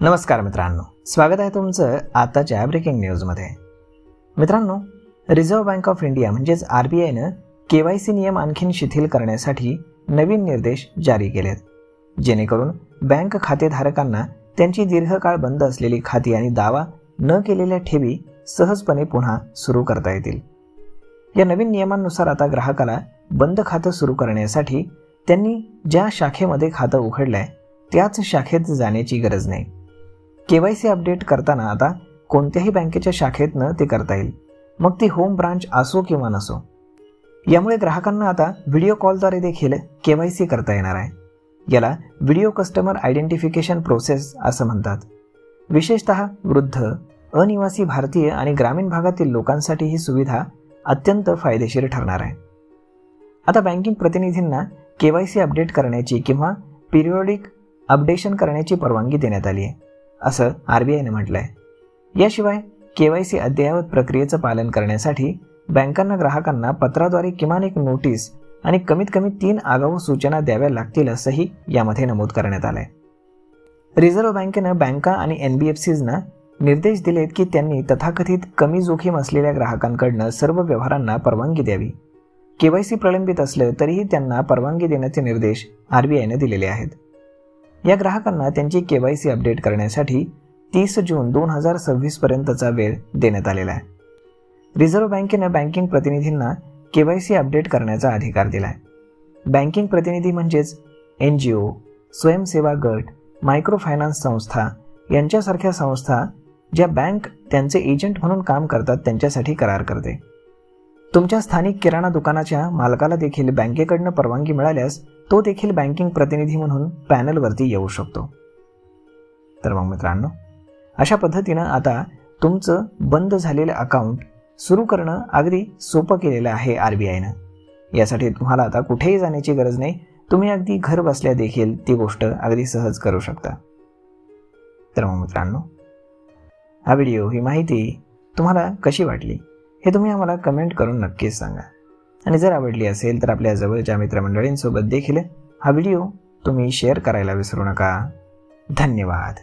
नमस्कार मित्रांनो, स्वागत आहे तुमचं आताच्या ब्रेकिंग न्यूजमध्ये। मित्रांनो, रिझर्व्ह बँक ऑफ इंडिया म्हणजेच आरबीआयनं केवायसी नियम आणखीन शिथिल करण्यासाठी नवीन निर्देश जारी केलेत, जेणेकरून बँक खातेधारकांना त्यांची दीर्घकाळ बंद असलेली खाती आणि दावा न केलेल्या ठेवी सहजपणे पुन्हा सुरू करता येतील। या नवीन नियमांनुसार आता ग्राहकाला बंद खातं सुरू करण्यासाठी त्यांनी ज्या शाखेमध्ये खातं उघडलंय त्याच शाखेत जाण्याची गरज नाही। केवायसी अपडेट करताना आता कोणत्याही बँकेच्या शाखेतनं ते करता येईल, मग ती होम ब्रांच असो किंवा नसो। यामुळे ग्राहकांना आता व्हिडिओ कॉलद्वारे देखील केवायसी करता येणार आहे। याला व्हिडिओ कस्टमर आयडेंटिफिकेशन प्रोसेस असं म्हणतात। विशेषतः वृद्ध, अनिवासी भारतीय आणि ग्रामीण भागातील लोकांसाठी ही सुविधा अत्यंत फायदेशीर ठरणार आहे। आता बँकिंग प्रतिनिधींना केवायसी अपडेट करण्याची किंवा पिरियोडिक अपडेशन करण्याची परवानगी देण्यात आली आहे, असं आरबीआयने म्हटलंय। याशिवाय केवायसी अद्ययावत प्रक्रियेचं पालन करण्यासाठी बँकांना ग्राहकांना पत्राद्वारे किमान एक नोटीस आणि कमीत कमी 3 आगाऊ सूचना द्याव्या लागतील असंही यामध्ये नमूद करण्यात आलंय। रिझर्व्ह बँकेनं बँका आणि एनबीएफसीजना निर्देश दिलेत की त्यांनी तथाकथित कमी जोखीम असलेल्या ग्राहकांकडून सर्व व्यवहारांना परवानगी द्यावी। केवायसी प्रलंबित असलं तरीही त्यांना परवानगी देण्याचे निर्देश आरबीआयने दिलेले आहेत। या ग्राहकांना त्यांची केवायसी अपडेट करण्यासाठी 30 जून 2026 पर्यंतचा वेळ देण्यात आलेला आहे। रिझर्व्ह बँकेनं बँकिंग प्रतिनिधींना केवायसी अपडेट करण्याचा अधिकार दिलाय। बँकिंग प्रतिनिधी म्हणजेच एनजीओ, स्वयंसेवा गट, मायक्रो फायनान्स संस्था यांच्यासारख्या संस्था ज्या बँक त्यांचे एजंट म्हणून काम करतात त्यांच्यासाठी करार करते। तुमच्या स्थानिक किराणा दुकानाच्या मालकाला देखील बँकेकडनं परवानगी मिळाल्यास तो देखील बँकिंग प्रतिनिधी म्हणून पॅनलवरती येऊ शकतो। तर मग मित्रांनो, अशा पद्धतीनं आता तुमचं बंद झालेलं अकाउंट सुरू करणं अगदी सोपं केलेलं आहे आरबीआयनं। यासाठी तुम्हाला आता कुठेही जाण्याची गरज नाही, तुम्ही अगदी घर बसल्या देखील ती गोष्ट अगदी सहज करू शकता। तर मग मित्रांनो, हा व्हिडिओ, ही माहिती तुम्हाला कशी वाटली हे तुम्ही आम्हाला कमेंट करून नक्कीच सांगा। आणि जर आवडली असेल तर आपल्या जवळच्या मित्रमंडळींसोबत देखील हा व्हिडिओ तुम्ही शेअर करायला विसरू नका। धन्यवाद।